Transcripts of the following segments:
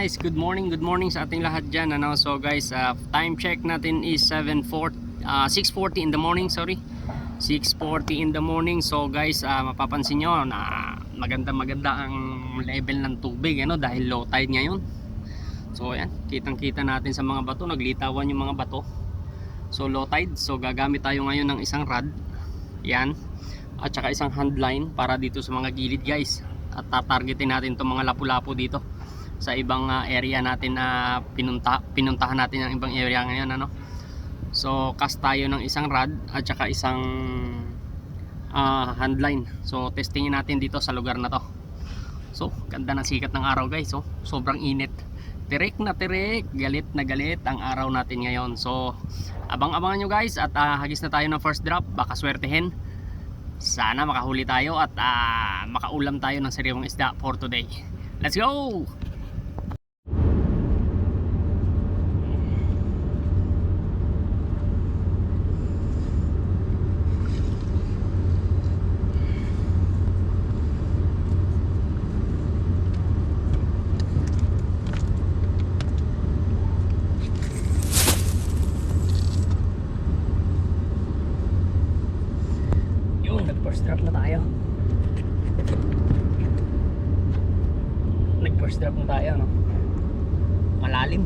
guys, good morning sa ating lahat dyan, ano? So guys, time check natin is 6:40 in the morning, 6:40 in the morning. So guys, mapapansin nyo na maganda ang level ng tubig, ano? Dahil low tide ngayon. So ayan, kitang kita natin sa mga bato, naglitawan yung mga bato. So low tide, so gagamit tayo ngayon ng isang rod, yan, at saka isang handline para dito sa mga gilid guys. At tatargetin natin itong mga lapu-lapu dito sa ibang area natin na pinuntahan natin ang ibang area ngayon, ano. So cast tayo ng isang rod at saka isang handline. So testingin natin dito sa lugar na to. So ganda ng sikat ng araw guys, so sobrang init, tirik na tirik, galit na galit ang araw natin ngayon. So abang-abangan nyo guys, at hagis na tayo ng first drop, baka swertehin. Sana makahuli tayo at makaulam tayo ng sariwang isda for today. Let's go! First drop na tayo. Nag-first drop na tayo, no? Malalim.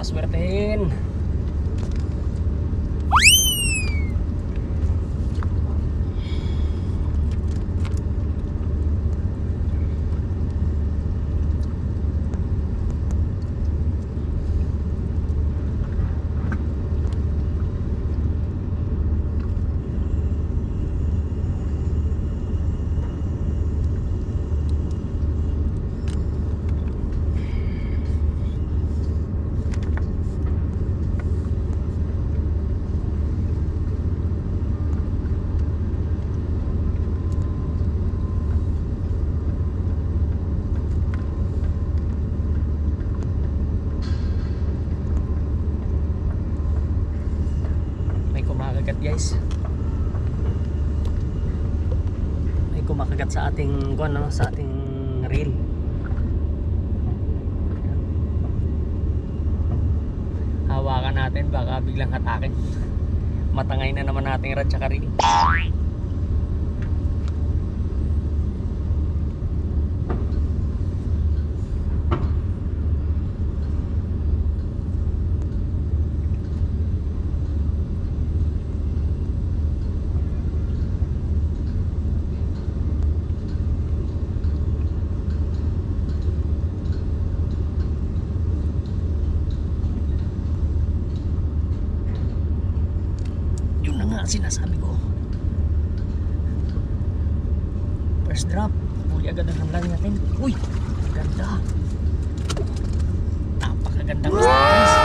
Swertein. Guys, may kumakagat sa ating sa ating reel. Hawakan natin, baka biglang hatakin. Matangay na naman nating rod tsaka reel. Sinasabi ko, first drop, huli agad ang handline natin. Uy, ganda, napakagandang isda guys.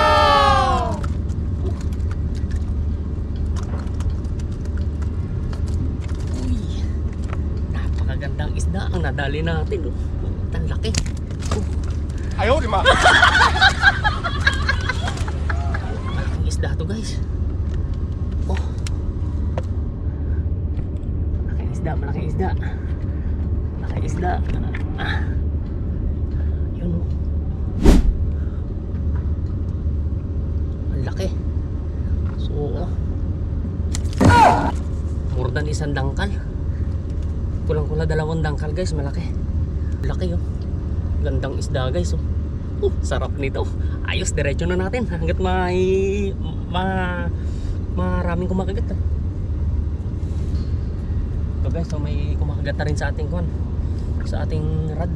Uy, napakagandang isda ang nadali natin. Ang laki. Ayaw di ma. Malaking isda to guys. Malaki isda. Yun, ang laki. So more than isang dangkal, kulang-kulang 2 dangkal guys. Malaki oh. Gandang isda guys, oh. Sarap nito. Ayos, diretso na natin hanggat maraming kumakagat. So guys, so may kumakagat na rin sa ating sa ating rod.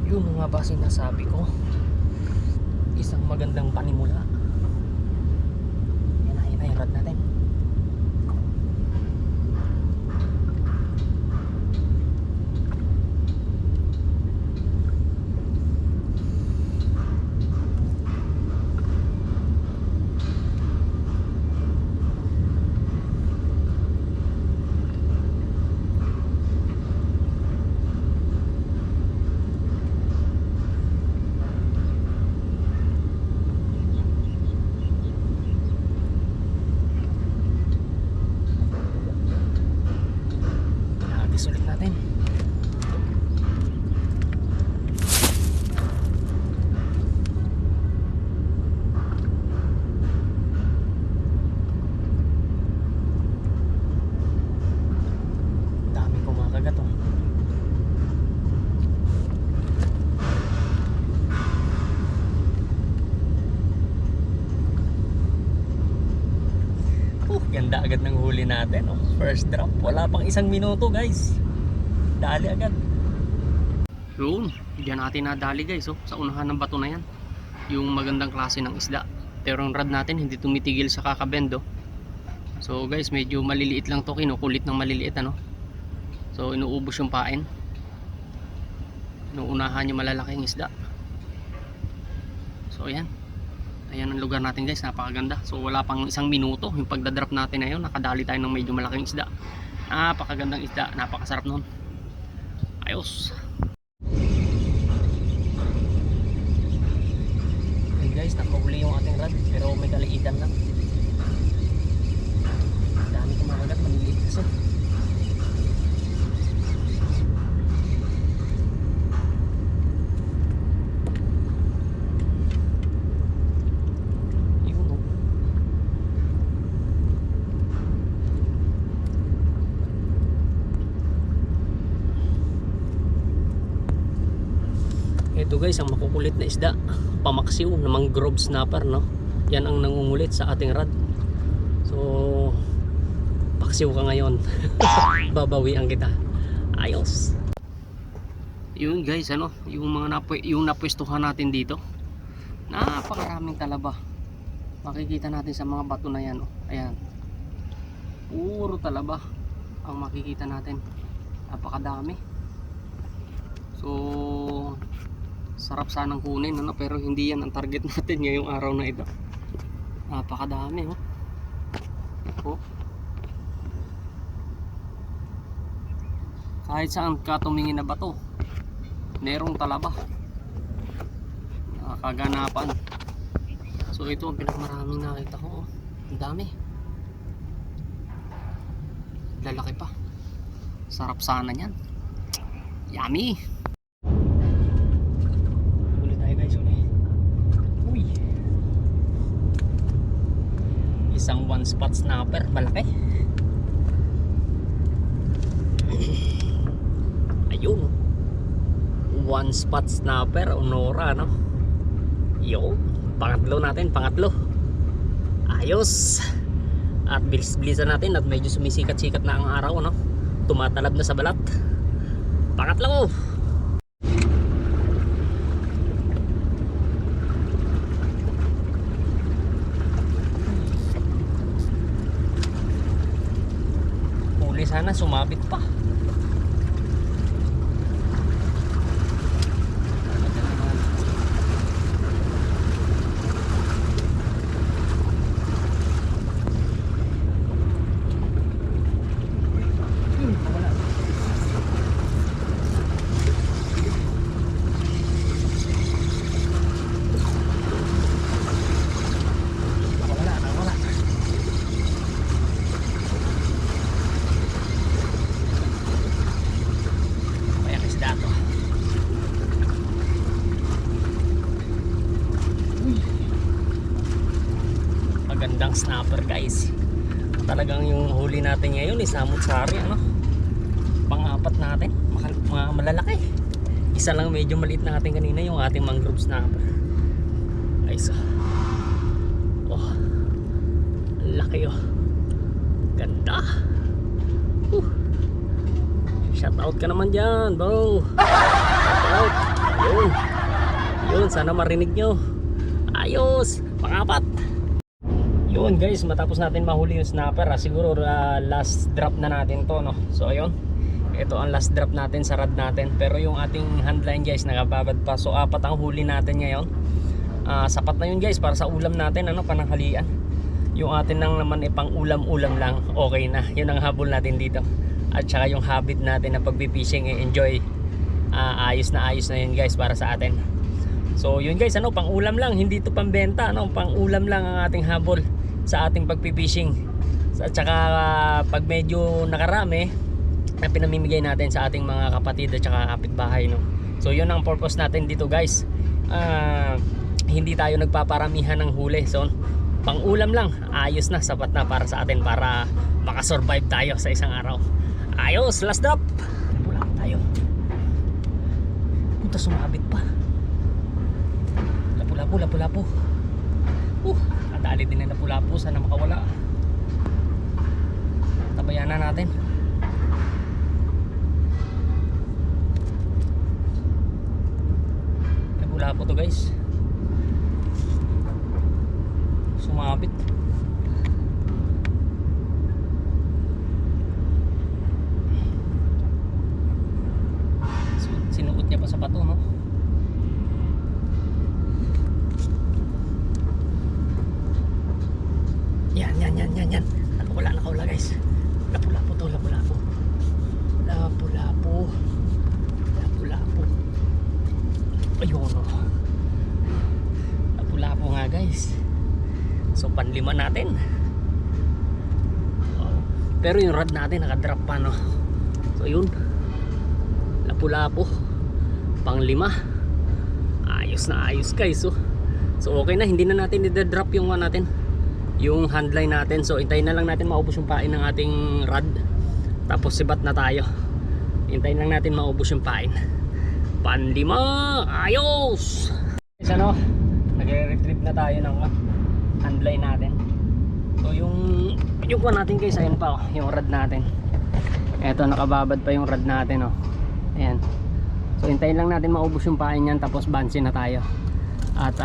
Yun nga ba sinasabi ko, isang magandang panimula. Yan na yung rod na release ulit natin. Dami kumakagat oh. Ganda agad ng huli natin oh. First drop, wala pang 1 minuto guys, dali agad. Yun, diyan natin nadali guys oh, sa unahan ng bato na yan, yung magandang klase ng isda. Pero ang rod natin hindi tumitigil sa kakabend oh. So guys, medyo maliliit lang to, kinukulit ng maliliit ano. So inuubos yung pain, inuunahan yung malalaking isda. So ayan, ayan ang lugar natin guys, napakaganda. So wala pang 1 minuto yung pagdadrop natin na yun, nakadali tayo ng medyo malaking isda. Napakagandang isda, napakasarap nun. Ayos. Okay guys, nakahuli yung ating rod, pero may kaliitan lang. Dami kumakagat, maliliit kasi. Ito guys, ang makukulit na isda, pamaksiw na mangrove snapper no. Yan ang nangungulit sa ating rod. So paksiw ka ngayon. Babawian kita. Ayos. Yun guys, ano, yung mga napwestuhan natin dito. Napakaraming talaba. Makikita natin sa mga bato na yan oh. Ayan. Puro talaba ang makikita natin. Napakadami. So sarap sanang kunin ano, pero hindi yan ang target natin ngayong araw na ito. Napakadami oh. Oh. Kahit saan ka tumingin na bato, merong talaba. Nakakaganapan. So ito ang pinakamaraming nakita ko oh. Ang dami. Lalaki pa. Sarap sana niyan. Yummy. Isang one spot snapper, malaki. Ayun, one spot snapper, Onora no. Yo, pangatlo natin, pangatlo. Ayos. At bilis-bilisan natin at medyo sumisikat-sikat na ang araw no. Tumatalab na sa balat. Pangatlo. Sana sumabit pa. Magandang snapper guys. Talagang yung huli natin ngayon is samut-sari ano. Pang-apat natin, mga malalaki. Isa lang medyo maliit na ating kanina, yung ating mangrove snapper. Ay so. Oh. Laki oh. Ganda. Shout out ka naman dyan, bro. Shout out. Yun. Yun, sana marinig nyo. Ayos, pang-apat. Yun guys, matapos natin mahuli yung snapper siguro last drop na natin to no. So ayun, ito ang last drop natin sa rod natin. Pero yung ating handline guys, nakababad pa. So 4 ang huli natin ngayon. Sapat na yun guys para sa ulam natin ano, pananghalian. Yung atin nang naman pang ulam-ulam lang, okay na. Yun ang habol natin dito. At saka yung habit natin na pagpipishing, enjoy. Ayos na yun guys para sa atin. So yun guys, ano, pang ulam lang, hindi to pambenta, ano, pang ulam lang ang ating habol sa ating pagpipishing. At saka pag medyo nakarami, na pinamimigay natin sa ating mga kapatid at saka kapitbahay, no? So yun ang purpose natin dito guys. Hindi tayo nagpaparamihan ng huli. So pang ulam lang, ayos na, sapat na para sa atin para makasurvive tayo sa isang araw. Ayos, last drop. Pulang tayo. Punta sumabit pa. Lapu-lapu. Kadali din na lapu-lapu, sana makawala. Tabayan na natin. Lapu-lapu to guys. Sumabit. Sinuot niya pa sa bato, no? Yan. Nakawala guys. Lapu-lapu to, lapu-lapu. Ayun, no. Lapu-lapu nga guys. So panlima natin. Pero yung rod natin nakadrop pa, no. So yun, lapu-lapu panglima. Ayos na ayos guys. So okay na, hindi na natin i-drop yung natin, yung handline natin. So hintayin na lang natin maubos yung pain ng ating rod. Tapos sibat na tayo. Hintayin lang natin maubos yung pain. Panlima. Ayos. Guys, ano, nagre-retrieve na tayo ng handline natin. So yung natin guys, ayun pa, yung rod natin. Eto, nakababad pa yung rod natin, oh. Ayan. So hintayin lang natin maubos yung pain yan, tapos bansin na tayo. At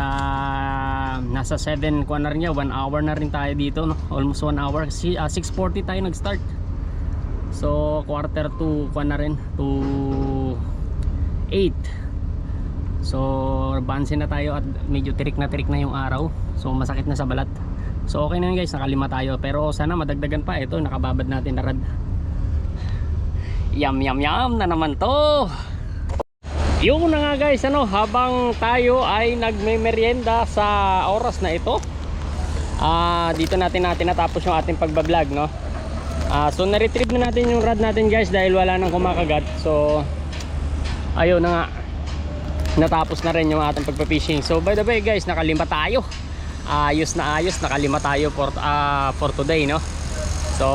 nasa 7 kuha na rin niya, 1 hour na rin tayo dito, no? Almost 1 hour. 6:40 tayo nag-start. So quarter to kuha na rin to 8. So bansin na tayo at medyo tirik na yung araw. So masakit na sa balat. So okay na yun guys, nakalima tayo. Pero sana madagdagan pa. Ito, nakababad natin na rod. Yum na naman to. Yung na nga guys, ano, habang tayo ay nagme-merienda sa oras na ito, dito natin natapos yung ating pagbablog, no? So na-retrieve na natin yung rod natin guys dahil wala nang kumakagat. So ayun na nga, natapos na rin yung ating pagpa-fishing. So by the way guys, nakalima tayo. Ayos na ayos, nakalima tayo for today, no? So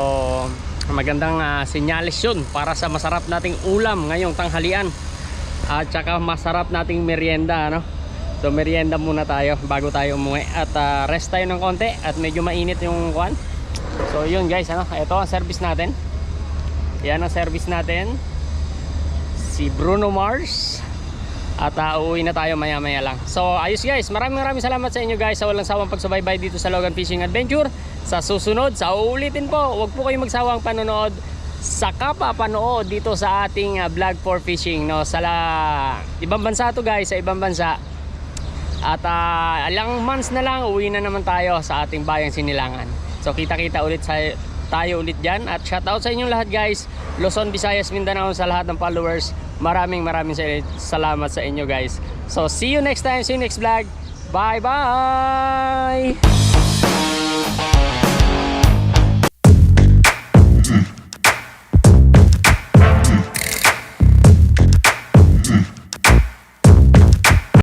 magandang senyales yun para sa masarap nating ulam ngayong tanghalian. At saka masarap nating merienda, no? So merienda muna tayo bago tayo umuwi. At rest tayo ng konti at medyo mainit yung kuwan. So yun guys, ano, ito ang service natin. Yan ang service natin, si Bruno Mars. At uuwi na tayo maya lang. So ayos guys, maraming salamat sa inyo guys sa walang sawang pagsubaybay dito sa Logan Fishing Adventure. Sa susunod, sa uulitin po, huwag po kayong magsawang panonood sa kapapanood dito sa ating vlog for fishing, no? Sa ibang bansa to guys, sa ibang bansa. At ilang months na lang uwi na naman tayo sa ating bayang Sinilangan. So kita-kita ulit tayo ulit dyan. At shoutout sa inyong lahat guys, Luzon, Visayas, Mindanao, sa lahat ng followers. Maraming salamat sa inyo guys. So see you next time, see you next vlog. Bye bye.